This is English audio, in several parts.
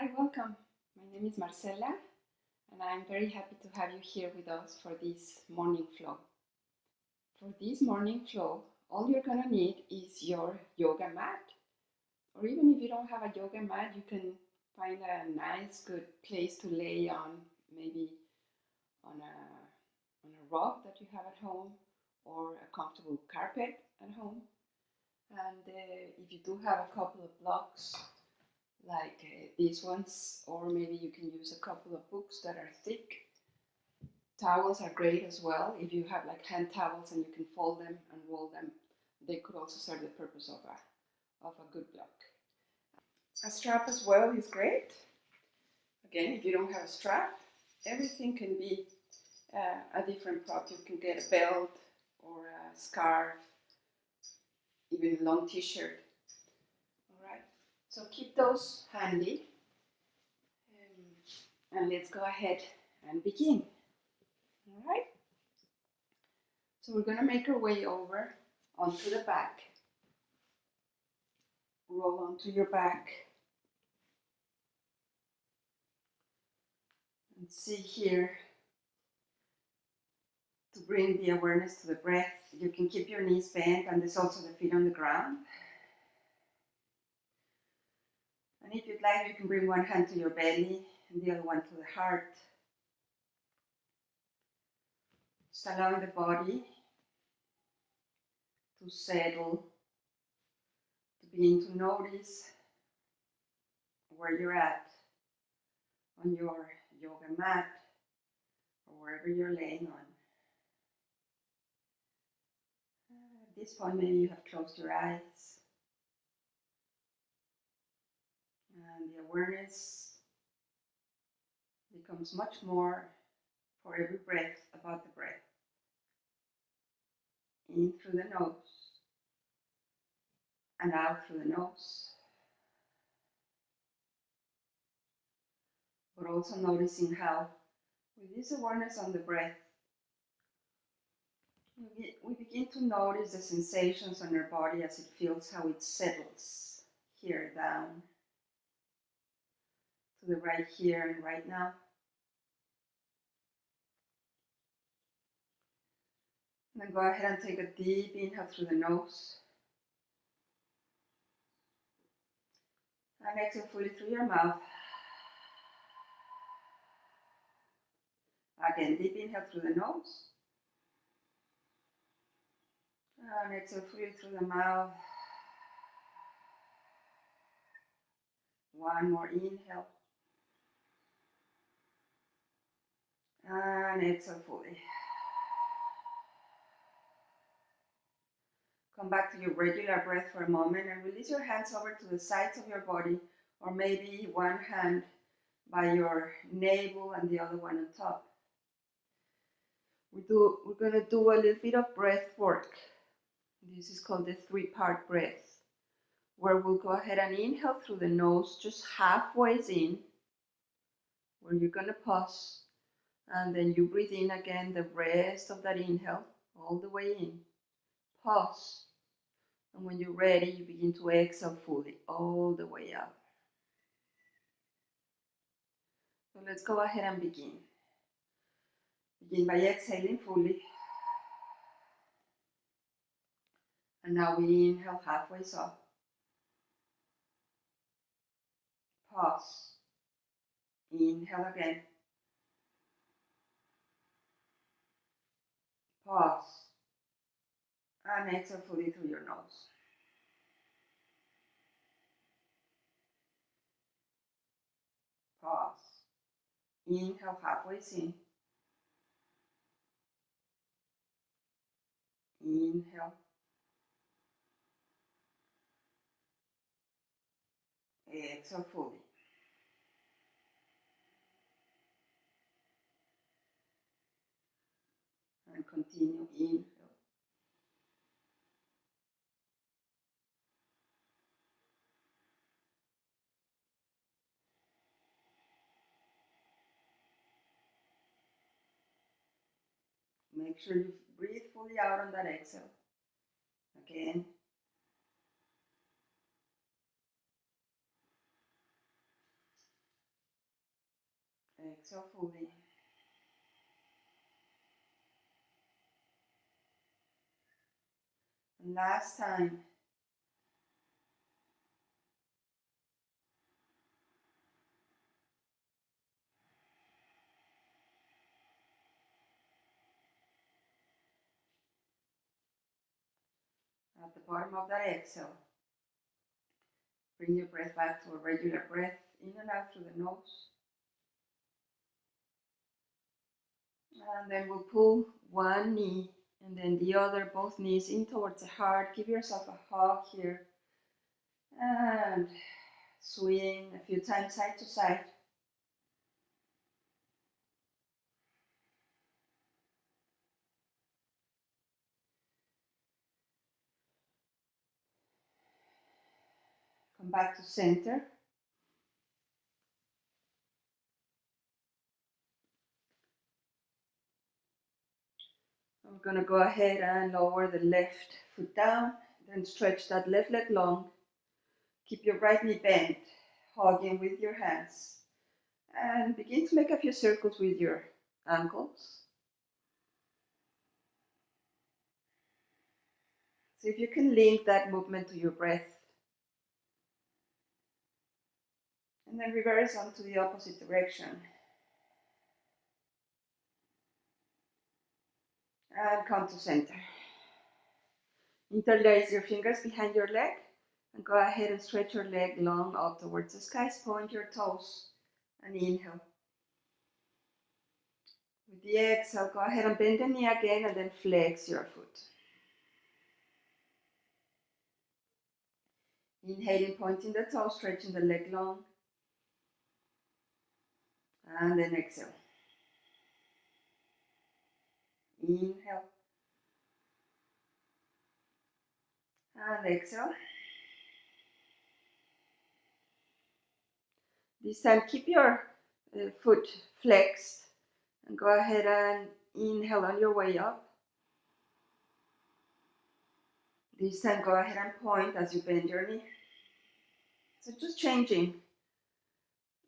Hi, welcome. My name is Marcela, and I'm very happy to have you here with us for this morning flow. For this morning flow, all you're gonna need is your yoga mat, or even if you don't have a yoga mat, you can find a nice, good place to lay on, maybe on a rug that you have at home, or a comfortable carpet at home. And if you do have a couple of blocks, like these ones, or maybe you can use a couple of books that are thick. Towels are great as well. If you have like hand towels and you can fold them and roll them, they could also serve the purpose of a good block. A strap as well is great. Again, if you don't have a strap, everything can be a different prop. You can get a belt or a scarf, even a long t-shirt. Alright, so keep those handy. And let's go ahead and begin. Alright? So we're going to make our way over onto the back. Roll onto your back. And see here, to bring the awareness to the breath, you can keep your knees bent and there's also the feet on the ground. And if you'd like, you can bring one hand to your belly and the other one to the heart. Just allowing the body to settle, to begin to notice where you're at on your yoga mat or wherever you're laying on. At this point, maybe you have closed your eyes. And the awareness becomes much more for every breath about the breath. In through the nose and out through the nose. But also noticing how, with this awareness on the breath, we begin to notice the sensations on our body as it feels, how it settles here down to the right here and right now. And then go ahead and take a deep inhale through the nose. And exhale fully through your mouth. Again, deep inhale through the nose. And exhale fully through the mouth. One more inhale. And exhale fully. Come back to your regular breath for a moment and release your hands over to the sides of your body, or maybe one hand by your navel and the other one on top. We're going to do a little bit of breath work. This is called the 3-part breath, where we'll go ahead and inhale through the nose just halfway in, where you're going to pause, and then you breathe in again the rest of that inhale all the way in. Pause. And when you're ready, you begin to exhale fully, all the way out. So let's go ahead and begin. Begin by exhaling fully. And now we inhale halfway up. Pause. Inhale again. Pause. And exhale fully through your nose. Pause. Inhale halfway in. Inhale. Exhale fully. And continue. Inhale. Make sure you breathe fully out on that exhale. Again. Exhale fully. And last time. At the bottom of that exhale, bring your breath back to a regular breath, in and out through the nose. And then we'll pull one knee and then the other, both knees in towards the heart. Give yourself a hug here. And swing a few times side to side. Come back to center. I'm going to go ahead and lower the left foot down, then stretch that left leg long. Keep your right knee bent, hugging with your hands, and begin to make a few circles with your ankles. See if you can link that movement to your breath. And then reverse onto the opposite direction. And come to center. Interlace your fingers behind your leg and go ahead and stretch your leg long up towards the skies. Point your toes and inhale. With the exhale, go ahead and bend the knee again and then flex your foot. Inhaling, pointing the toes, stretching the leg long. And then exhale. Inhale. And exhale. This time, keep your foot flexed and go ahead and inhale on your way up. This time, go ahead and point as you bend your knee. So just changing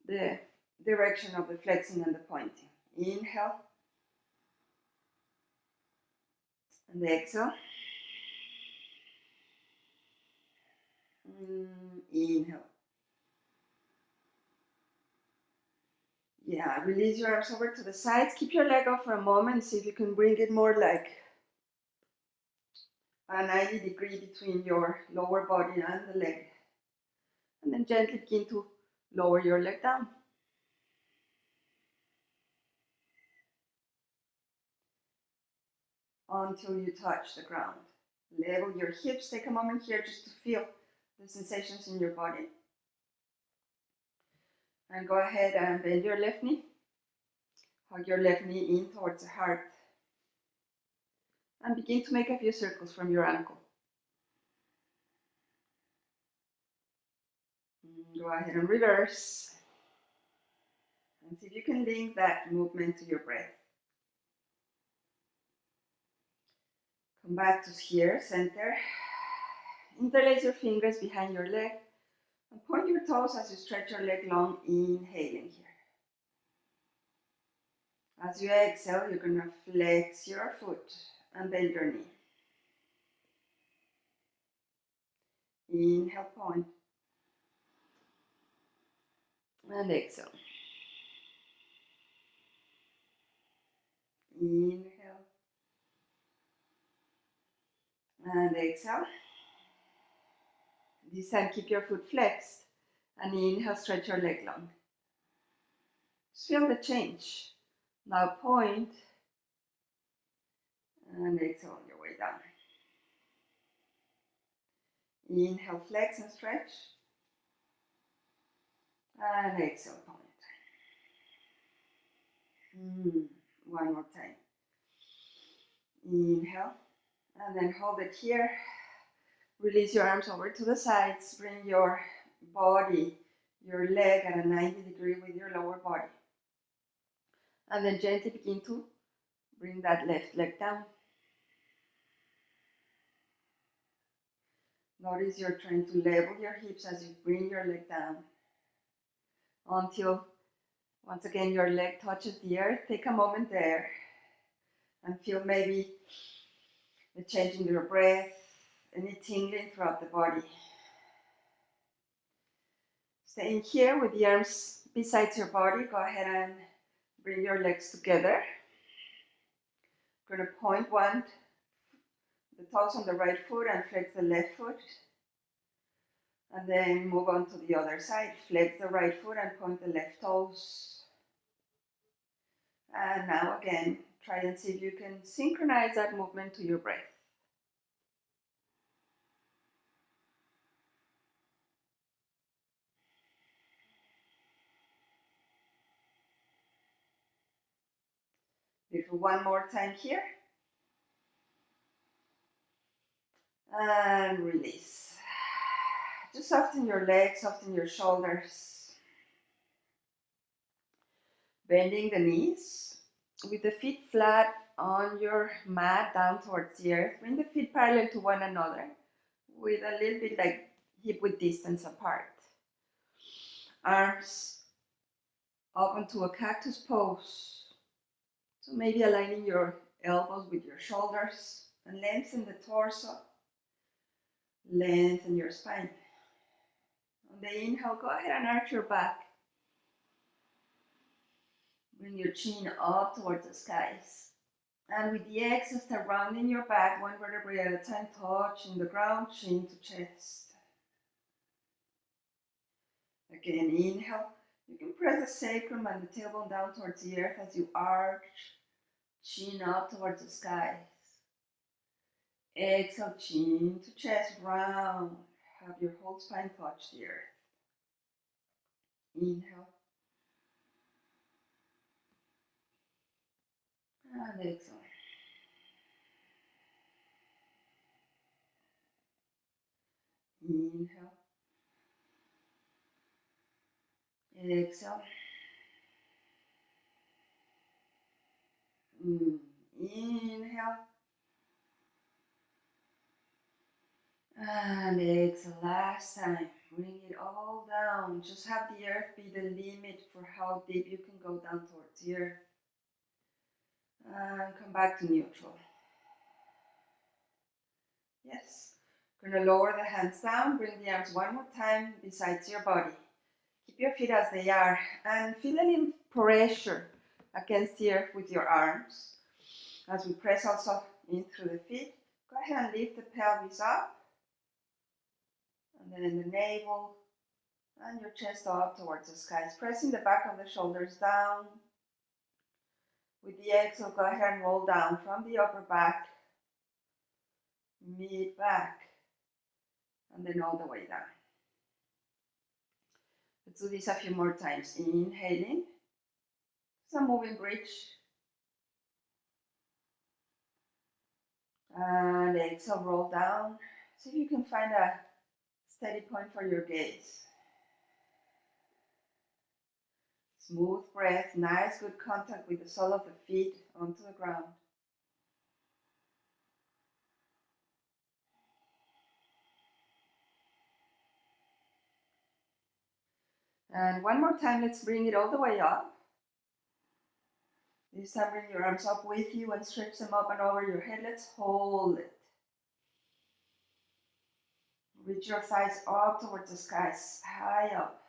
the direction of the flexing and the pointing. Inhale. And exhale. Inhale. Yeah, release your arms over to the sides. Keep your leg up for a moment. See if you can bring it more like a 90-degree between your lower body and the leg. And then gently begin to lower your leg down. Until you touch the ground. Level your hips. Take a moment here just to feel the sensations in your body. And go ahead and bend your left knee. Hug your left knee in towards the heart. And begin to make a few circles from your ankle. Go ahead and reverse. And see if you can link that movement to your breath. Come back to here, center. Interlace your fingers behind your leg. And point your toes as you stretch your leg long, inhaling here. As you exhale, you're going to flex your foot and bend your knee. Inhale, point. And exhale. Inhale. And exhale. This time, keep your foot flexed. And inhale, stretch your leg long. Just feel the change. Now point. And exhale on your way down. Inhale, flex and stretch. And exhale, point. One more time. Inhale. And then hold it here. Release your arms over to the sides. Bring your body, your leg at a 90-degree with your lower body. And then gently begin to bring that left leg down. Notice you're trying to level your hips as you bring your leg down until Once again, your leg touches the earth. Take a moment there and feel maybe the change in your breath, any tingling throughout the body. Staying here with the arms beside your body, go ahead and bring your legs together. We're going to point the toes on the right foot and flex the left foot. And then move on to the other side. Flex the right foot and point the left toes. And now again, try and see if you can synchronize that movement to your breath. Beautiful. One more time here. And release. Just soften your legs, soften your shoulders. Bending the knees with the feet flat on your mat down towards the earth. Bring the feet parallel to one another with a little bit like hip width distance apart. Arms up onto a cactus pose. So maybe aligning your elbows with your shoulders and lengthen the torso. Lengthen your spine. On the inhale, go ahead and arch your back. Bring your chin up towards the skies. And with the exhale, start rounding your back one vertebrae at a time, touching the ground, chin to chest. Again, inhale. You can press the sacrum and the tailbone down towards the earth as you arch, chin up towards the skies. Exhale, chin to chest, round. Have your whole spine touch the earth. Inhale. And exhale. Inhale. Exhale. Inhale. And exhale. Last time. Bring it all down. Just have the earth be the limit for how deep you can go down towards the earth. And come back to neutral. Yes. Going to lower the hands down. Bring the arms one more time besides your body. Keep your feet as they are. And feel a little pressure against the earth with your arms. As we press also in through the feet. Go ahead and lift the pelvis up. And then in the navel. And your chest up towards the skies. Pressing the back of the shoulders down. With the exhale, go ahead and roll down from the upper back, mid back, and then all the way down. Let's do this a few more times. Inhaling, some moving bridge. And exhale, roll down. See if you can find a steady point for your gaze. Smooth breath, nice good contact with the sole of the feet onto the ground. And one more time, let's bring it all the way up. This time bring your arms up with you and stretch them up and over your head. Let's hold it. Reach your thighs up towards the skies, high up.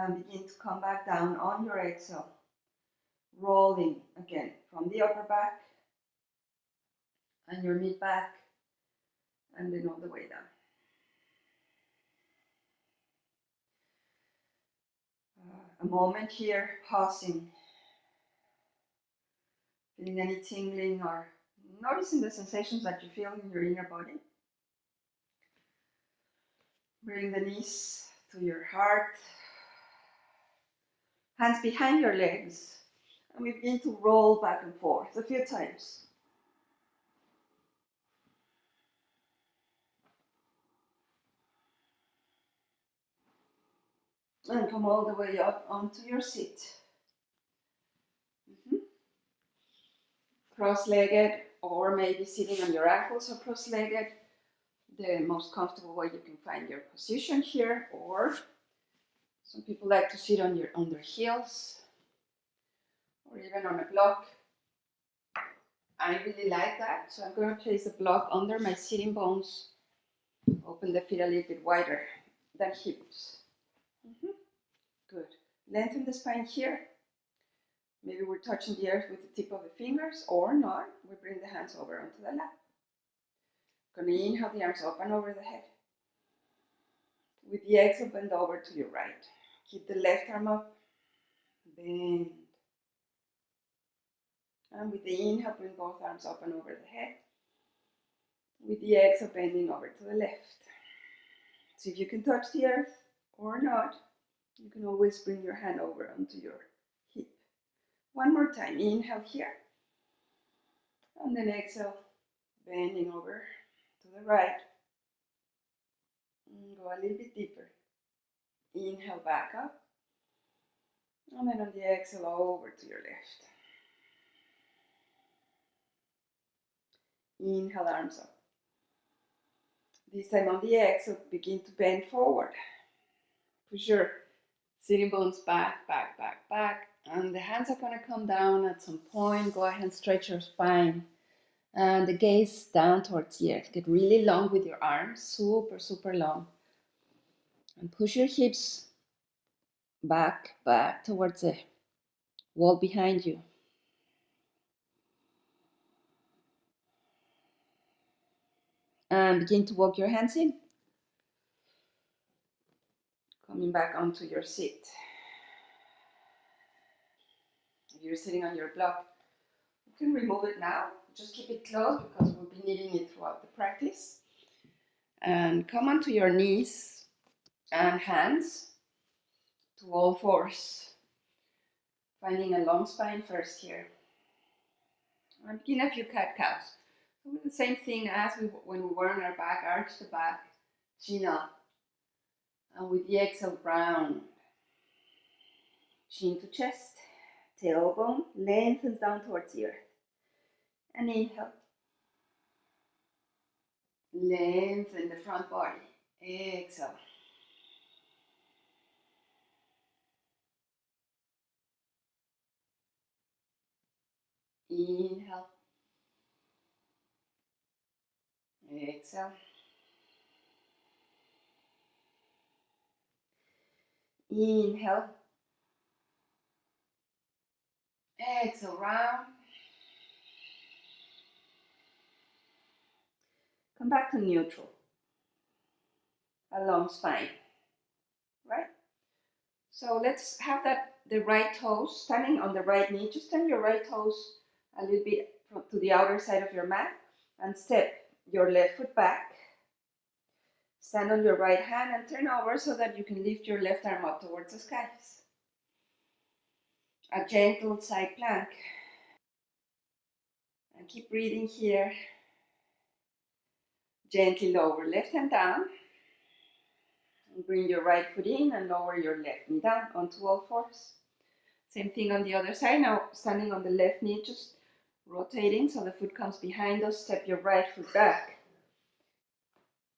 And begin to come back down on your exhale. Rolling again from the upper back and your mid back and then all the way down. A moment here, pausing. Feeling any tingling or noticing the sensations that you feel in your inner body. Bring the knees to your heart. Hands behind your legs. And we begin to roll back and forth a few times. And come all the way up onto your seat. Cross-legged, or maybe sitting on your ankles or cross-legged. the most comfortable way you can find your position here, or some people like to sit on their heels, or even on a block. I really like that, so I'm going to place a block under my sitting bones. Open the feet a little bit wider than hips. Good. Lengthen the spine here. Maybe we're touching the earth with the tip of the fingers, or not. We bring the hands over onto the lap. Gonna inhale, the arms open over the head. With the exhale, bend over to your right. Keep the left arm up. Bend. And with the inhale, bring both arms open over the head. With the exhale, bending over to the left. See if you can touch the earth or not. You can always bring your hand over onto your hip. One more time. Inhale here. And then exhale, bending over to the right. And go a little bit deeper. Inhale, back up. And then on the exhale, over to your left. Inhale, arms up. This time on the exhale, begin to bend forward. Push your sitting bones back, back, back, back. And the hands are going to come down at some point. Go ahead and stretch your spine. And the gaze down towards the earth. Get really long with your arms. Super, super long. And push your hips back, back towards the wall behind you. And begin to walk your hands in. Coming back onto your seat. If you're sitting on your block, you can remove it now. Just keep it closed because we'll be needing it throughout the practice. And come onto your knees and hands to all fours. Finding a long spine first here. And begin a few cat-cows. So the same thing as when we were on our back, arch the back, chin up. And with the exhale, round. Chin to chest, tailbone lengthens down towards the earth. And inhale. Lengthen the front body. Exhale. Inhale. Exhale. Inhale. Exhale, round. Come back to neutral. A long spine. Right? So let's have the right toes standing on the right knee. Just turn your right toes a little bit to the outer side of your mat and step your left foot back. Stand on your right hand and turn over so that you can lift your left arm up towards the skies. A gentle side plank. And keep breathing here. Gently lower left hand down. And bring your right foot in and lower your left knee down onto all fours. Same thing on the other side. Now standing on the left knee, just rotating so the foot comes behind us. Step your right foot back.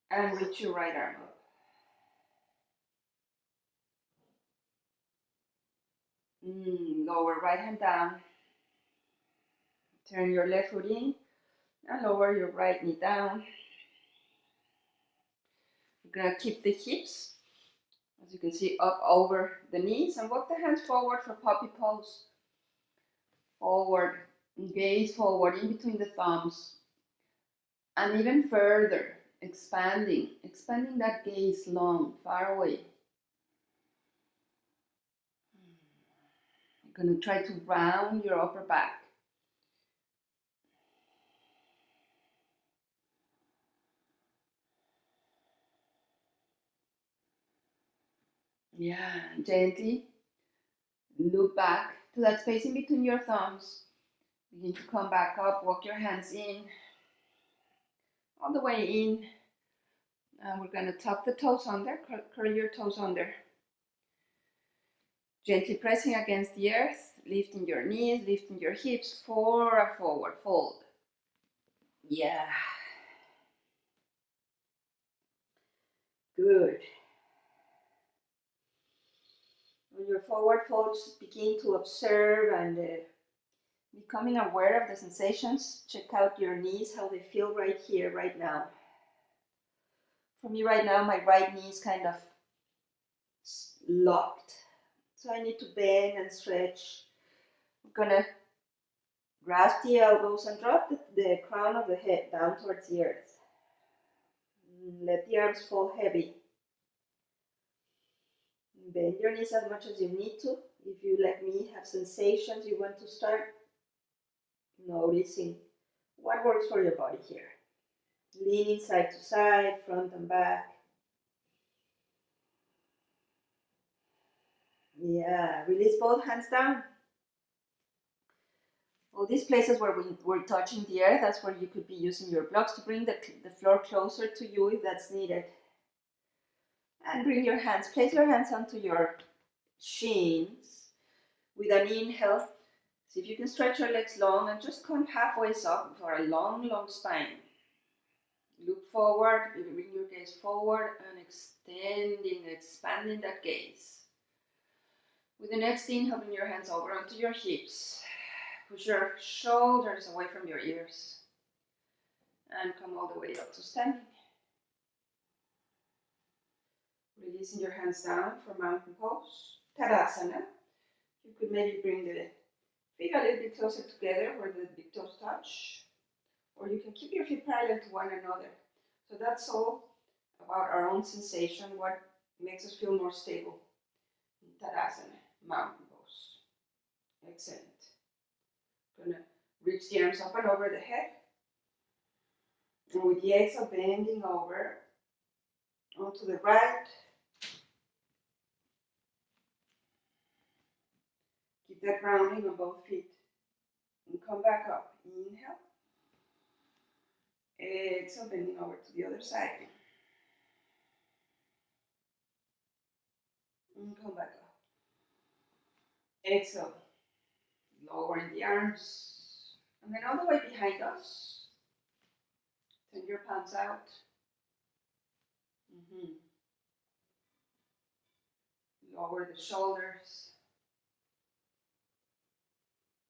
And reach your right arm up. Lower right hand down. Turn your left foot in and lower your right knee down. We're going to keep the hips, as you can see, up over the knees and walk the hands forward for puppy pose. Forward, gaze forward in between the thumbs. And even further, expanding that gaze long, far away. You're going to try to round your upper back. Yeah, gently look back to that space in between your thumbs. Begin to come back up, walk your hands in, all the way in. And we're going to tuck the toes under, curl your toes under. Gently pressing against the earth, lifting your knees, lifting your hips for a forward fold. Yeah. Good. On your forward fold, begin to observe and becoming aware of the sensations. Check out your knees, how they feel right here, right now. For me right now, my right knee is kind of locked, so I need to bend and stretch. I'm gonna grasp the elbows and drop the crown of the head down towards the earth. Let the arms fall heavy. Bend your knees as much as you need to. If you, like me, have sensations you want to start noticing what works for your body here. Leaning side to side, front and back. Yeah, release both hands down. All these places where we're touching the earth, that's where you could be using your blocks to bring the floor closer to you if that's needed. And bring your hands, place your hands onto your shins. With an inhale, see if you can stretch your legs long and just come halfway up for a long, long spine. Look forward, bring your gaze forward and extending, expanding that gaze. With the next inhale, bring your hands over onto your hips. Push your shoulders away from your ears. And come all the way up to standing. Releasing your hands down for mountain pose. Tadasana. You could maybe bring the feet a little bit closer together where the big toes touch. Or you can keep your feet parallel to one another. So that's all about our own sensation, what makes us feel more stable. Tadasana, mountain pose. Excellent. Gonna reach the arms up and over the head. And with the exhale, bending over onto the right. Keep that grounding on both feet. And come back up. Inhale. Exhale, bending over to the other side. And come back up. Exhale. Lowering the arms. And then all the way behind us. Turn your palms out. Lower the shoulders.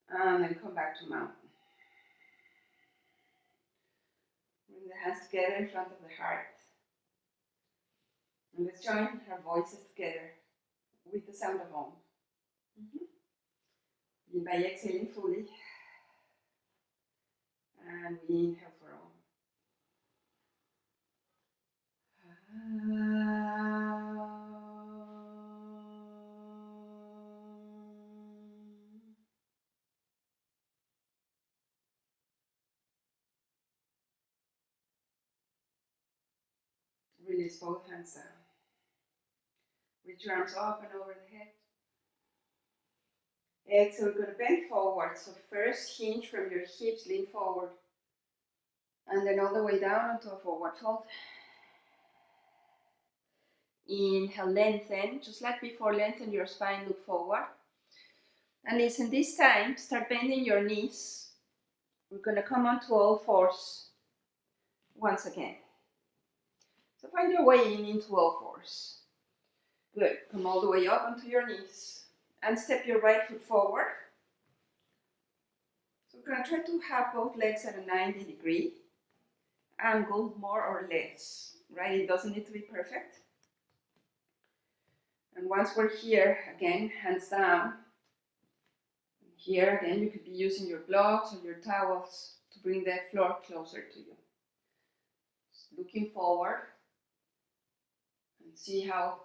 And then come back to mountain. Bring the hands together in front of the heart. And let's join our voices together with the sound of Om. Begin by exhaling fully. And we inhale for Om. Release both hands down. Reach your arms up and over the head. Exhale, we're going to bend forward. So first hinge from your hips, lean forward. And then all the way down onto a forward fold. Inhale, lengthen. Just like before, lengthen your spine, look forward. And listen, this time, start bending your knees. We're going to come onto all fours once again. So find your way into all fours. Good. Come all the way up onto your knees. And step your right foot forward. So we're going to try to have both legs at a 90-degree angle, more or less. Right? It doesn't need to be perfect. And once we're here, again, hands down. Here, again, you could be using your blocks or your towels to bring the floor closer to you. Just looking forward. And see how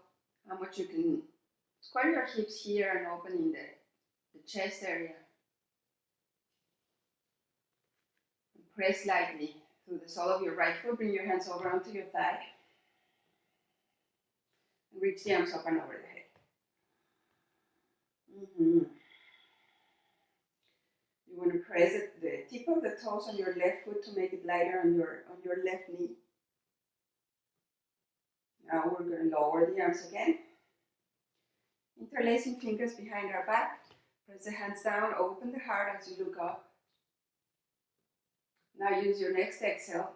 much you can square your hips here and opening the chest area. And press lightly through the sole of your right foot. Bring your hands over onto your thigh. And reach the arms up and over the head. You want to press the tip of the toes on your left foot to make it lighter on your left knee. Now we're going to lower the arms again. Interlacing fingers behind our back. Press the hands down, open the heart as you look up. Now use your next exhale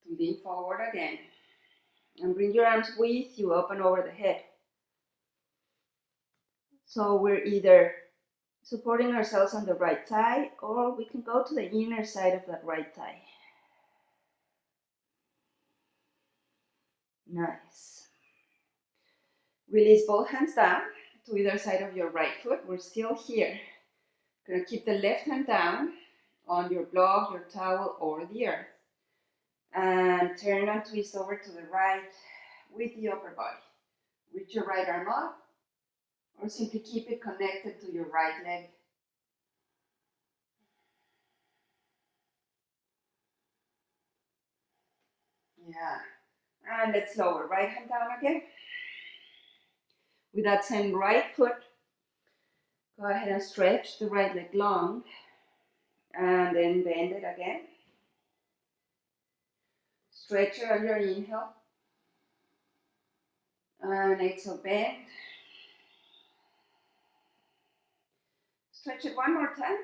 to lean forward again. And bring your arms with you up and over the head. So we're either supporting ourselves on the right thigh, or we can go to the inner side of that right thigh. Nice. Release both hands down to either side of your right foot. We're still here. Gonna keep the left hand down on your block, your towel, or the earth. And turn and twist over to the right with the upper body. Reach your right arm up, or simply keep it connected to your right leg. Yeah. And let's lower. Right hand down again. With that same right foot, go ahead and stretch the right leg long. And then bend it again. Stretch it on your inhale. And exhale, bend. Stretch it one more time.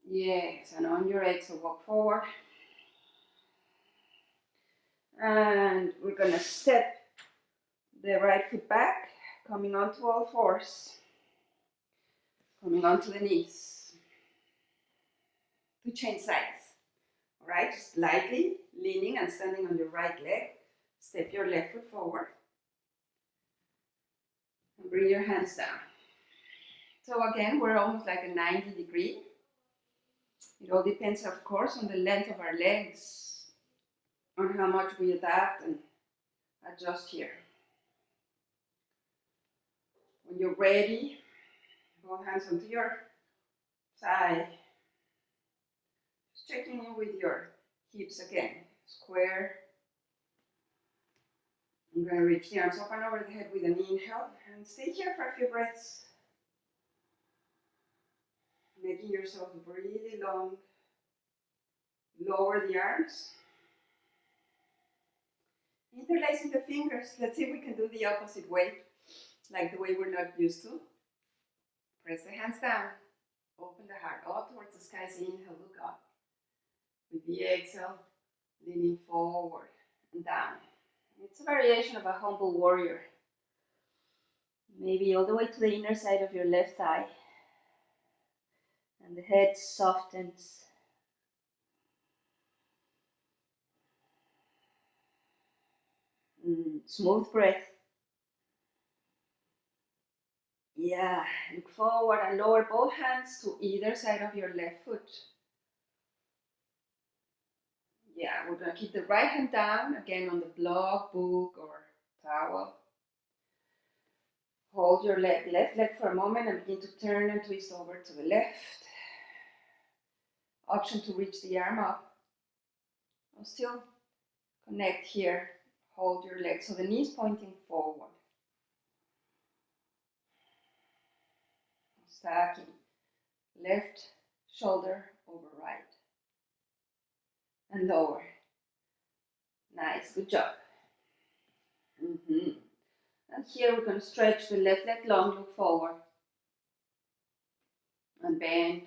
Yes, and on your exhale, walk forward. And we're going to step the right foot back, coming onto all fours. Coming onto the knees. To change sides. All right, just lightly leaning and standing on your right leg. Step your left foot forward. And bring your hands down. So again, we're almost like a 90-degree. It all depends, of course, on the length of our legs, on how much we adapt and adjust here. When you're ready, both hands onto your thigh. Just checking in with your hips again. Square. I'm going to reach the arms up and over the head with an inhale. And stay here for a few breaths. Making yourself really long. Lower the arms. Interlacing the fingers. Let's see if we can do the opposite way, like the way we're not used to. Press the hands down. Open the heart up towards the skies. Inhale, look up. With the exhale, leaning forward and down. It's a variation of a humble warrior. Maybe all the way to the inner side of your left thigh. And the head softens. Smooth breath. Yeah, look forward and lower both hands to either side of your left foot. Yeah, we're going to keep the right hand down, again on the block, book, or towel. Hold your left leg for a moment and begin to turn and twist over to the left. Option to reach the arm up. Or still connect here. Hold your leg so the knees pointing forward. Stacking left shoulder over right. And lower. Nice, good job. And here we're going to stretch the left leg long, look forward. And bend.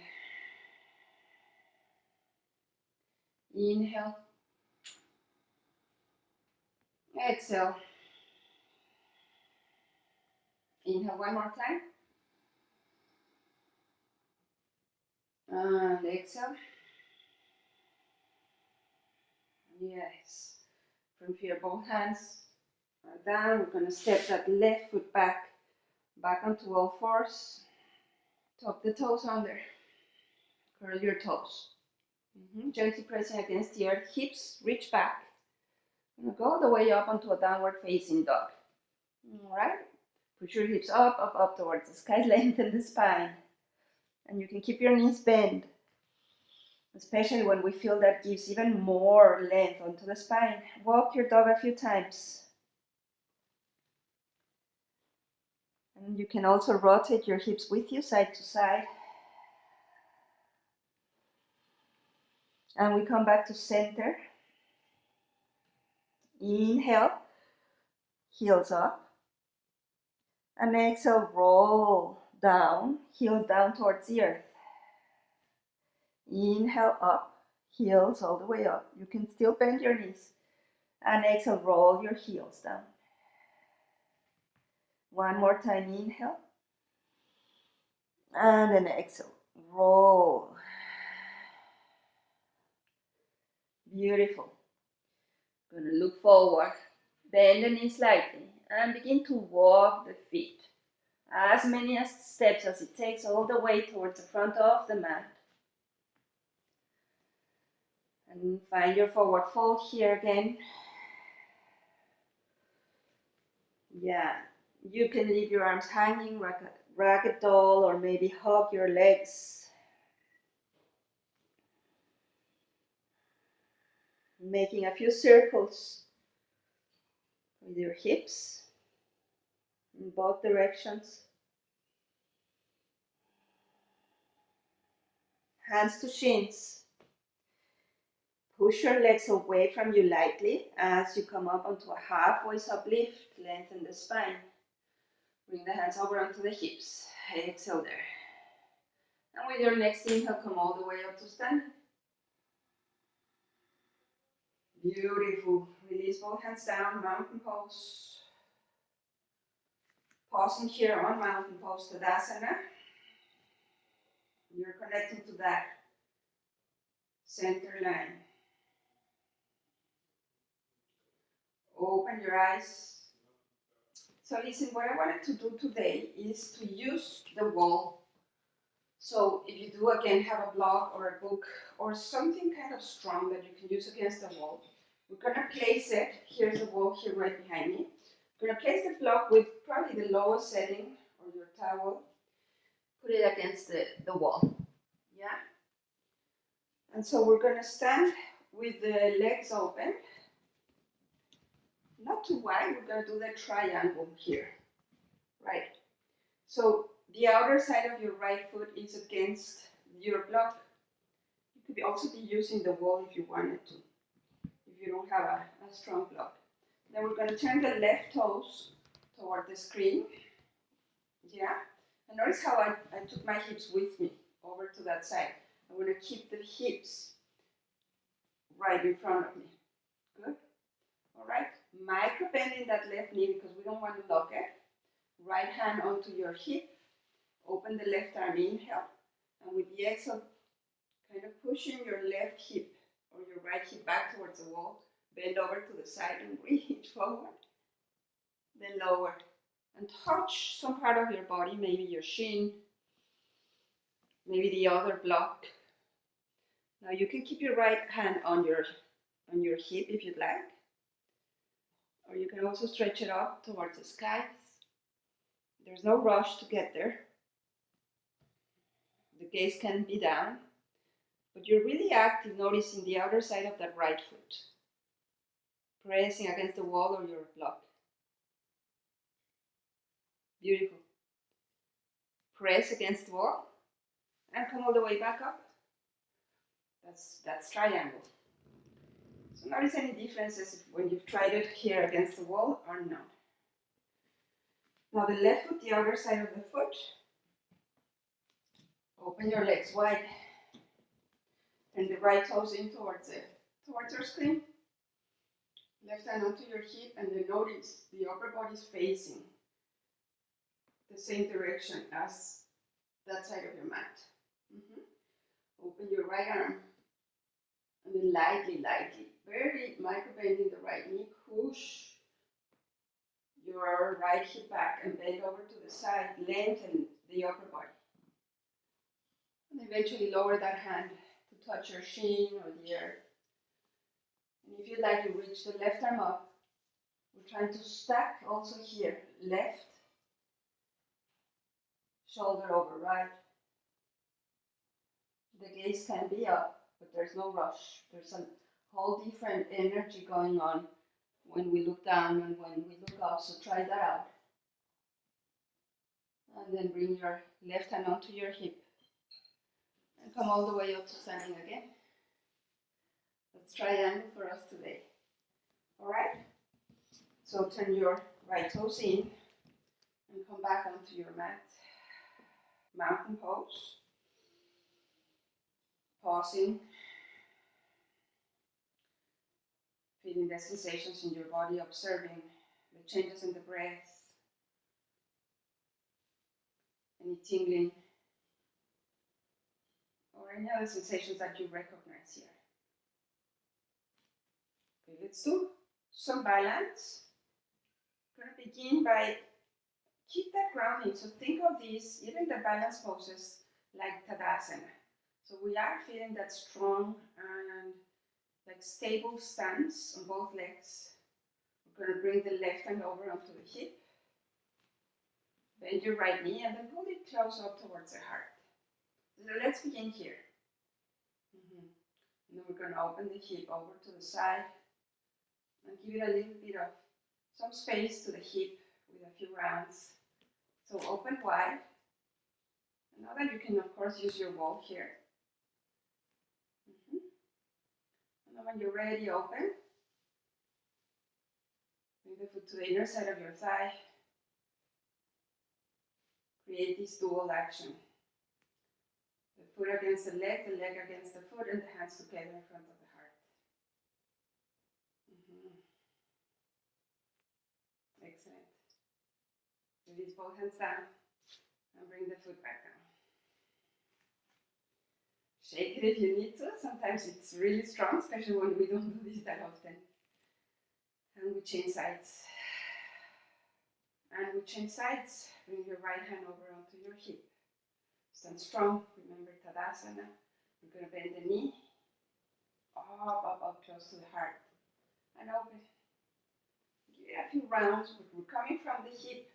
Inhale. Exhale. Inhale one more time. And exhale. Yes. From here, both hands are down. We're going to step that left foot back onto all fours. Tuck the toes under. Curl your toes. Gently pressing against the earth. Hips reach back. Go all the way up onto a downward facing dog. All right. Push your hips up towards the sky. Lengthen the spine. And you can keep your knees bent. Especially when we feel that gives even more length onto the spine. Walk your dog a few times. And you can also rotate your hips with you side to side. And we come back to center. Inhale, heels up. And exhale, roll down, heels down towards the earth. Inhale up, heels all the way up. You can still bend your knees. And exhale, roll your heels down. One more time, inhale. And then exhale, roll. Beautiful. Gonna look forward, bend the knees slightly, and begin to walk the feet. As many steps as it takes all the way towards the front of the mat. And find your forward fold here again. Yeah, you can leave your arms hanging, ragged doll, or maybe hug your legs. Making a few circles with your hips in both directions. Hands to shins. Push your legs away from you lightly as you come up onto a halfway uplift. Lengthen the spine. Bring the hands over onto the hips. Exhale there. And with your next inhale, come all the way up to stand. Beautiful. Release both hands down, mountain pose. Pausing here on mountain pose, Tadasana. You're connecting to that center line. Open your eyes. So listen, what I wanted to do today is to use the wall. So if you do again have a block or a book or something kind of strong that you can use against the wall, we're going to place it. Here's the wall here right behind me. We're going to place the block with probably the lowest setting or your towel. Put it against the wall. Yeah? And so we're going to stand with the legs open. Not too wide, we're going to do the triangle here. Right. So the outer side of your right foot is against your block. You could also be using the wall if you wanted to, if you don't have a strong block. Then we're going to turn the left toes toward the screen. Yeah. And notice how I took my hips with me over to that side. I want to keep the hips right in front of me. Good. All right. Micro bending that left knee because we don't want to lock it. Right hand onto your hip. Open the left arm, inhale. And with the exhale, kind of pushing your left hip or your right hip back towards the wall. Bend over to the side and reach forward. Then lower. And touch some part of your body, maybe your shin, maybe the other block. Now you can keep your right hand on your hip if you'd like. Or you can also stretch it up towards the skies. There's no rush to get there. The gaze can be down. But you're really active, noticing the outer side of that right foot. Pressing against the wall or your block. Beautiful. Press against the wall and come all the way back up. That's triangle. So notice any differences when you've tried it here against the wall or not. Now the left foot, the outer side of the foot. Open your legs wide. And the right toes in towards your screen. Left hand onto your hip, and then notice the upper body is facing the same direction as that side of your mat. Open your right arm, and then lightly, very micro bending the right knee, push your right hip back and bend over to the side, lengthen the upper body. And eventually lower that hand to touch your shin or the earth. And if you like, you reach the left arm up. We're trying to stack also here, left, shoulder over right. The gaze can be up, but there's no rush. There's a whole different energy going on when we look down and when we look up, so try that out. And then bring your left hand onto your hip and come all the way up to standing again. That's triangle for us today. Alright? So turn your right toes in and come back onto your mat. Mountain pose. Pausing. Feeling the sensations in your body, observing the changes in the breath, any tingling, or any other sensations that you recognize here. Okay, let's do some balance. I'm going to begin by keep that grounding. So think of these, even the balance poses, like Tadasana. So we are feeling that strong and like stable stance on both legs. We're going to bring the left hand over onto the hip. Bend your right knee and then pull it close up towards the heart. So let's begin here. And then we're going to open the hip over to the side and give it a little bit of some space to the hip with a few rounds. So open wide. And now that you can, of course, use your wall here. And then when you're ready, open. Bring the foot to the inner side of your thigh. Create this dual action. The foot against the leg against the foot, and the hands together in front of the heart. Excellent. Release both hands down and bring the foot back down. Shake it if you need to. Sometimes it's really strong, especially when we don't do this that often. And we change sides. And we change sides. Bring your right hand over onto your hip. Stand strong. Remember Tadasana. We're going to bend the knee. Up, close to the heart. And open. Give it a few rounds. We're coming from the hip.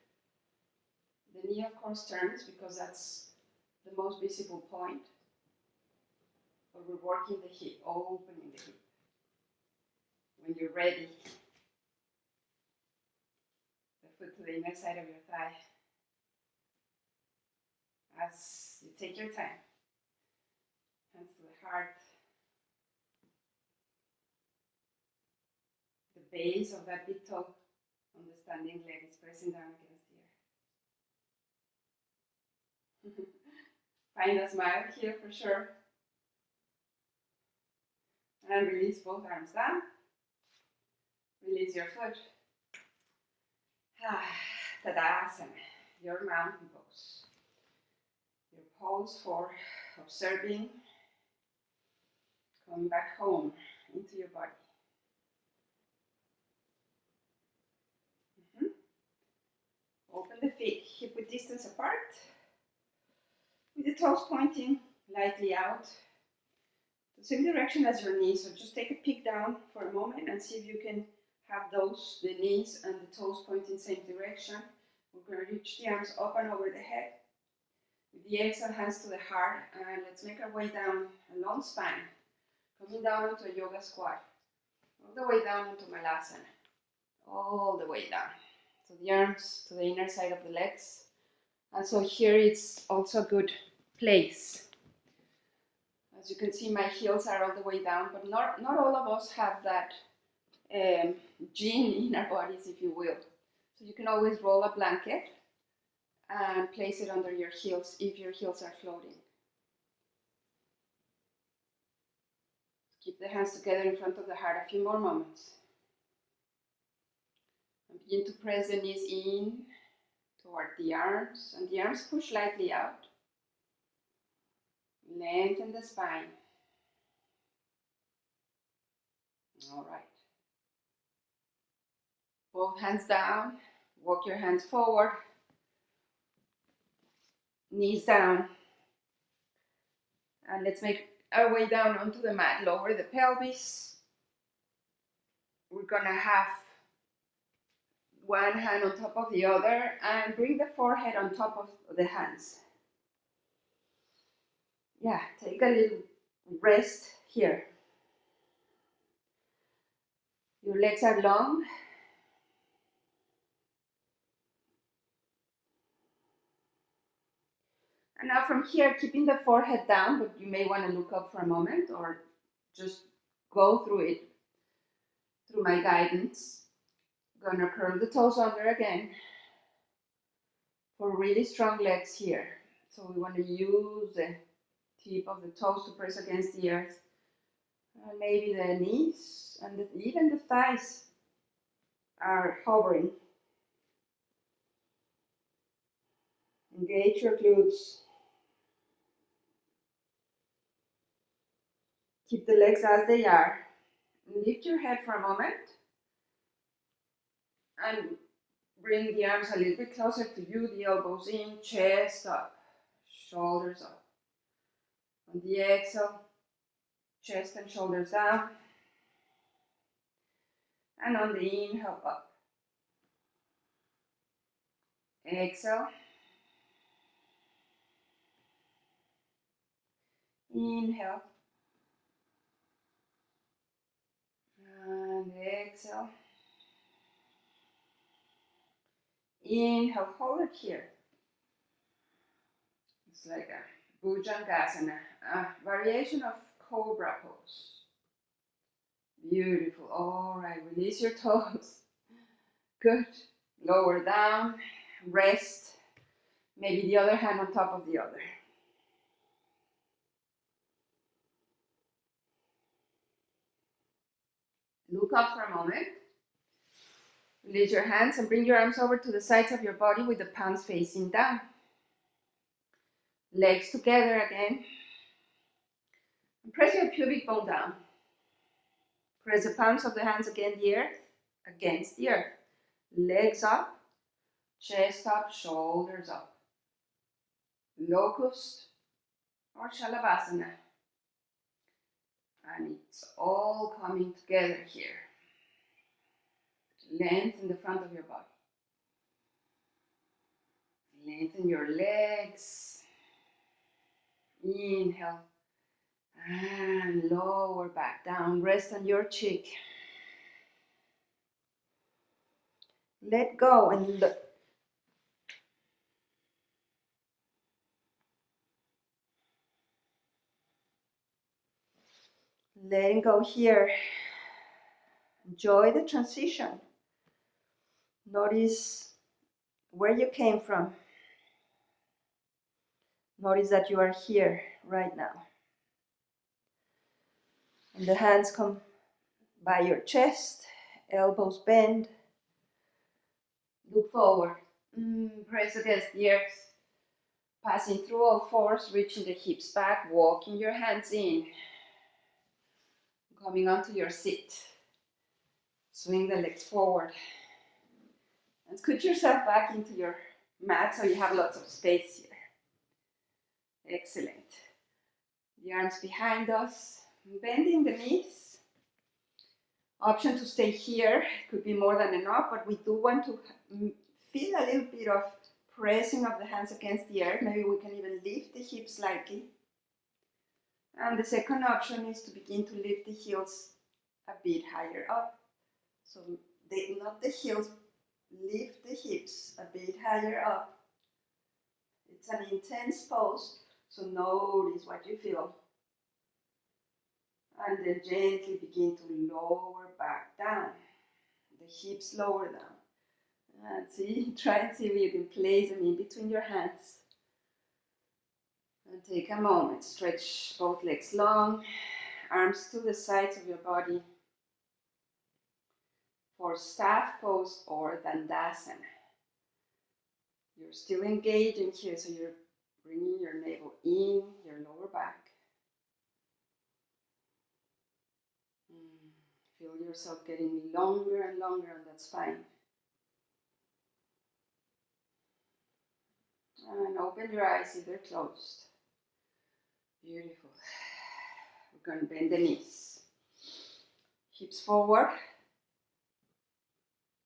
The knee, of course, turns because that's the most visible point. But we're working the hip, opening the hip. When you're ready, the foot to the inner side of your thigh. As you take your time, hands to the heart. The base of that big toe on the standing leg is pressing down against the earth. Find a smile here for sure. And release both arms down. Release your foot. Tadasana, your mountain pose. Your pose for observing, coming back home into your body. Open the feet, hip width distance apart, with the toes pointing lightly out. The same direction as your knees, so just take a peek down for a moment and see if you can have the knees and the toes pointing same direction. We're going to reach the arms up and over the head. With the exhale, hands to the heart, and let's make our way down a long spine, coming down into a yoga squat, all the way down into Malasana, all the way down. So the arms to the inner side of the legs. And so here it's also a good place. As you can see, my heels are all the way down, but not all of us have that gene in our bodies, if you will. So you can always roll a blanket and place it under your heels if your heels are floating. Keep the hands together in front of the heart a few more moments. And begin to press the knees in toward the arms, and the arms push lightly out. Lengthen the spine. All right. Both hands down. Walk your hands forward. Knees down. And let's make our way down onto the mat. Lower the pelvis. We're gonna have one hand on top of the other and bring the forehead on top of the hands. Yeah, take a little rest here. Your legs are long. And now from here, keeping the forehead down, but you may want to look up for a moment or just go through it, through my guidance. Gonna curl the toes under again for really strong legs here. So we want to use the tip of the toes to press against the earth. And maybe the knees glutes, and even the thighs are hovering. Engage your glutes. Keep the legs as they are. Lift your head for a moment and bring the arms a little bit closer to you, the elbows in, chest up, shoulders up. On the exhale, chest and shoulders down. And on the inhale, up. Exhale. Inhale. And exhale. Inhale, hold it here. It's like a Bhujangasana, a variation of cobra pose. Beautiful. All right, release your toes. Good. Lower down, rest. Maybe the other hand on top of the other. Look up for a moment. Release your hands and bring your arms over to the sides of your body with the palms facing down. Legs together again. And press your pubic bone down. Press the palms of the hands against the earth. Legs up, chest up, shoulders up. Locust or Shalabhasana. And it's all coming together here. Lengthen the front of your body. Lengthen your legs. Inhale. And lower back down. Rest on your cheek. Let go and look. Letting go here. Enjoy the transition. Notice where you came from. Notice that you are here right now. And the hands come by your chest, elbows bend. Look forward. Press against the earth. Passing through all fours, reaching the hips back, walking your hands in. Coming onto your seat. Swing the legs forward. And scoot yourself back into your mat so you have lots of space here. Excellent. The arms behind us, bending the knees. Option to stay here, could be more than enough, but we do want to feel a little bit of pressing of the hands against the earth. Maybe we can even lift the hips slightly. And the second option is to begin to lift the heels a bit higher up. So not the heels, lift the hips a bit higher up. It's an intense pose, so notice what you feel. And then gently begin to lower back down. The hips lower down. And see, try and see if you can place them in between your hands. And take a moment, stretch both legs long, arms to the sides of your body. For staff pose or Dandasana. You're still engaging here, so you're bringing your navel in, your lower back. Feel yourself getting longer and longer on that spine. And open your eyes if they're closed. Beautiful. We're going to bend the knees. Hips forward.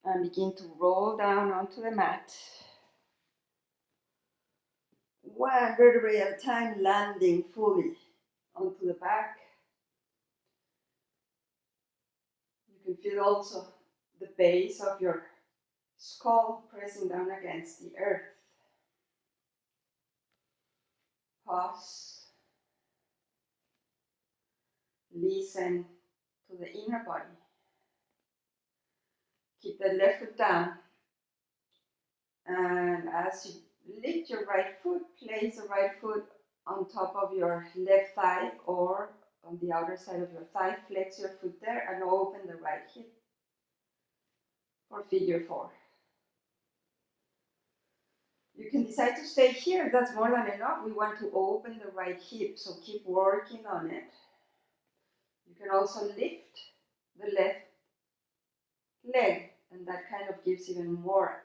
And begin to roll down onto the mat. One vertebrae at a time, landing fully onto the back. You can feel also the base of your skull pressing down against the earth. Pause. Listen to the inner body. Keep the left foot down. And as you lift your right foot, place the right foot on top of your left thigh or on the outer side of your thigh. Flex your foot there and open the right hip for figure 4. You can decide to stay here. That's more than enough. We want to open the right hip, so keep working on it. You can also lift the left leg, and that kind of gives even more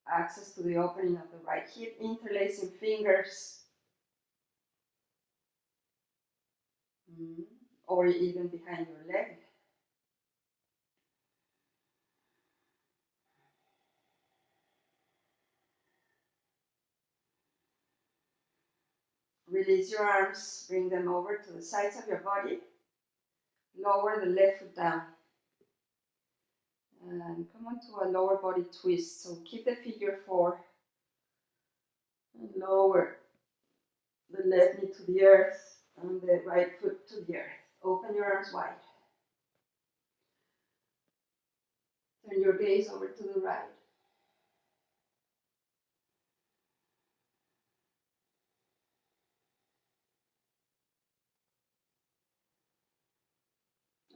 access to the opening of the right hip. Interlacing fingers, or even behind your leg. Release your arms, bring them over to the sides of your body. Lower the left foot down. And come on to a lower body twist. So keep the figure 4. And lower the left knee to the earth and the right foot to the earth. Open your arms wide. Turn your gaze over to the right.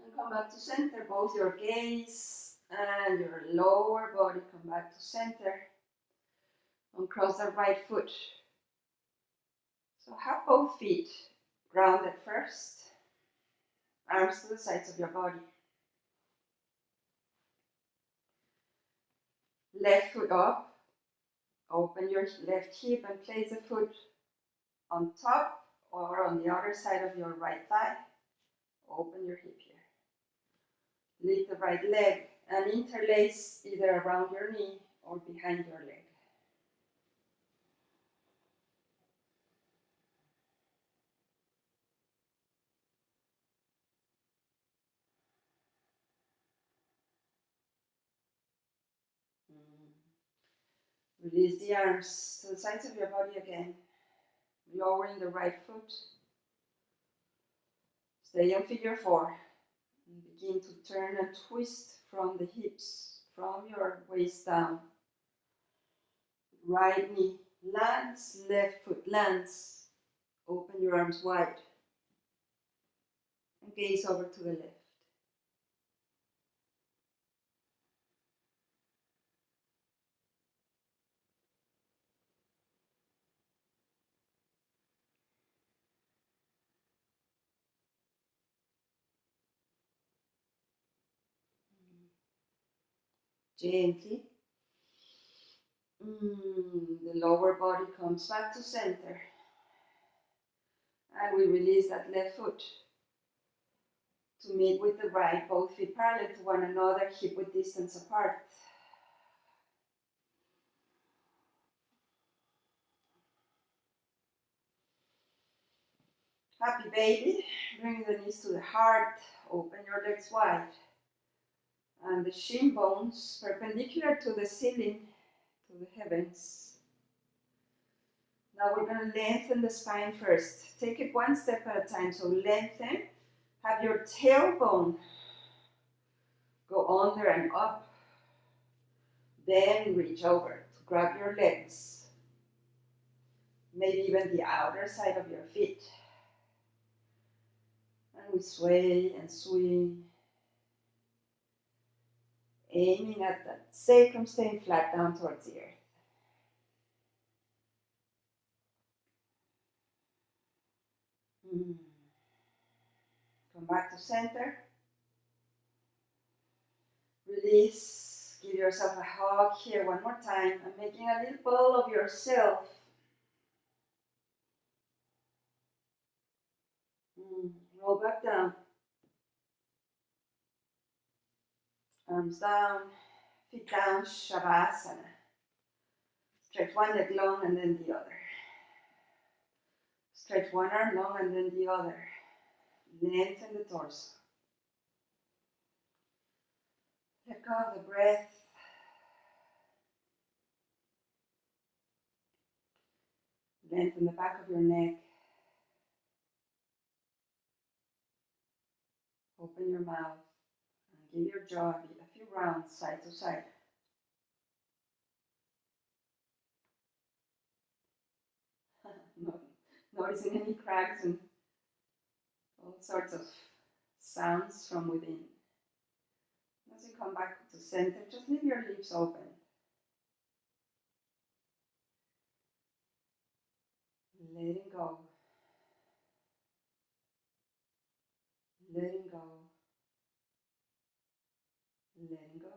And come back to center. Both your gaze and your lower body come back to center. Uncross the right foot. So have both feet grounded first. Arms to the sides of your body. Left foot up. Open your left hip and place the foot on top or on the other side of your right thigh. Open your hip here. Lift the right leg and interlace either around your knee or behind your leg. Release the arms to the sides of your body again. Lowering the right foot. Stay on figure 4. And begin to turn and twist from the hips, from your waist down. Right knee lands, left foot lands. Open your arms wide. And gaze over to the left. Gently. The lower body comes back to center. And we release that left foot to meet with the right, both feet parallel to one another, hip width distance apart. Happy baby. Bring the knees to the heart. Open your legs wide. And the shin bones perpendicular to the ceiling, to the heavens. Now we're going to lengthen the spine first. Take it one step at a time. So lengthen. Have your tailbone go under and up. Then reach over to grab your legs. Maybe even the outer side of your feet. And we sway and swing. Aiming at that sacrum, staying flat down towards the earth. Come back to center. Release. Give yourself a hug here one more time. And making a little ball of yourself. Roll back down. Arms down. Feet down. Shavasana. Stretch one leg long and then the other. Stretch one arm long and then the other. Lengthen the torso. Let go of the breath. Lengthen the back of your neck. Open your mouth and give your jaw a few rounds side to side. Noticing any cracks and all sorts of sounds from within. As you come back to center, just leave your lips open. Letting go. Letting go. Letting go.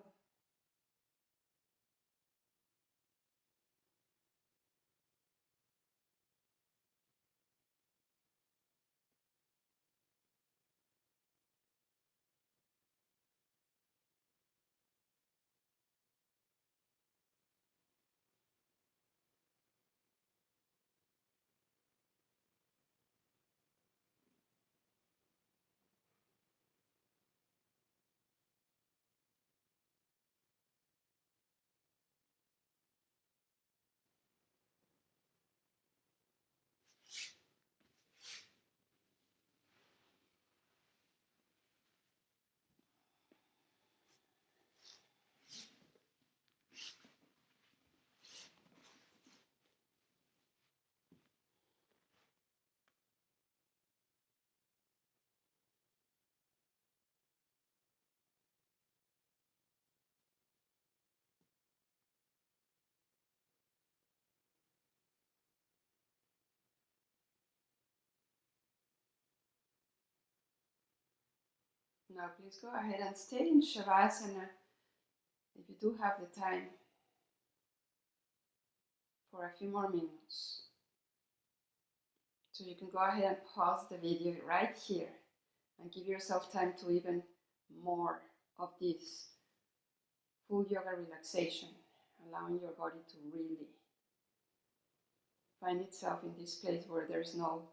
Now please go ahead and stay in Shavasana if you do have the time for a few more minutes. So you can go ahead and pause the video right here and give yourself time to even more of this full yoga relaxation, allowing your body to really find itself in this place where there's no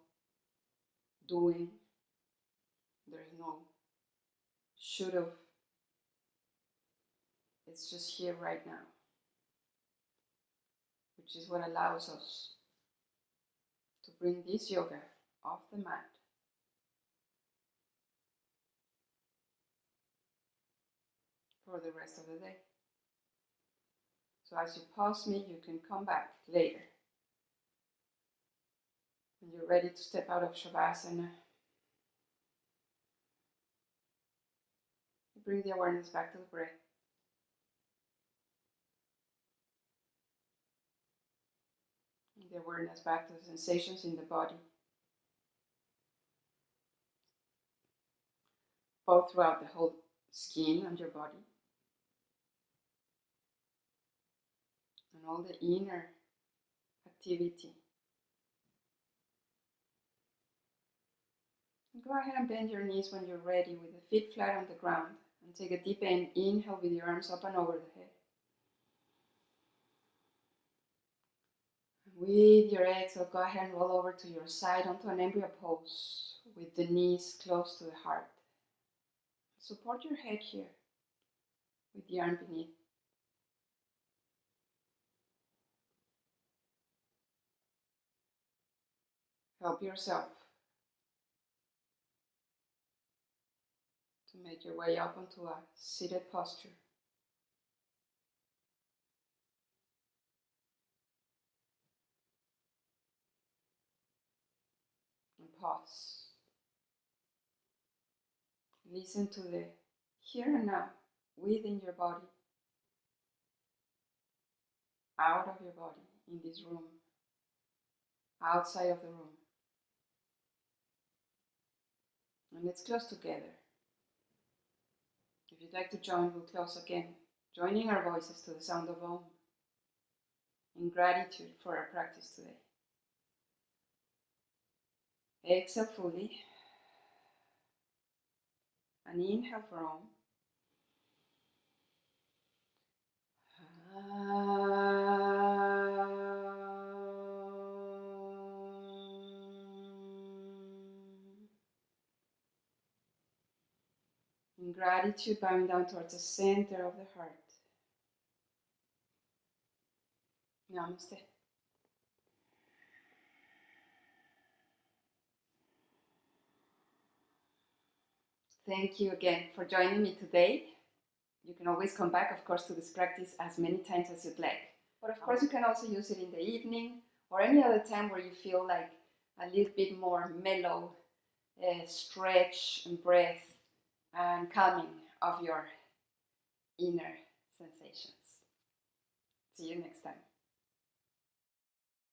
doing, there's no should have. It's just here right now, which is what allows us to bring this yoga off the mat for the rest of the day. So as you pause me, you can come back later. When you're ready to step out of Shavasana, bring the awareness back to the breath. The awareness back to the sensations in the body, both throughout the whole skin and your body, and all the inner activity. And go ahead and bend your knees when you're ready with the feet flat on the ground, and take a deep inhale with your arms up and over the head. With your exhale, go ahead and roll over to your side onto an embryo pose with the knees close to the heart. Support your head here with the arm beneath. Help yourself to make your way up onto a seated posture. And pause. Listen to the here and now within your body, out of your body, in this room, outside of the room. And let's close together. If you'd like to join, we'll close again, joining our voices to the sound of Om, in gratitude for our practice today. Exhale fully, and inhale for Om. In gratitude, bowing down towards the center of the heart. Namaste. Thank you again for joining me today. You can always come back, of course, to this practice as many times as you'd like. But of course, you can also use it in the evening or any other time where you feel like a little bit more mellow stretch and breath and calming of your inner sensations. See you next time.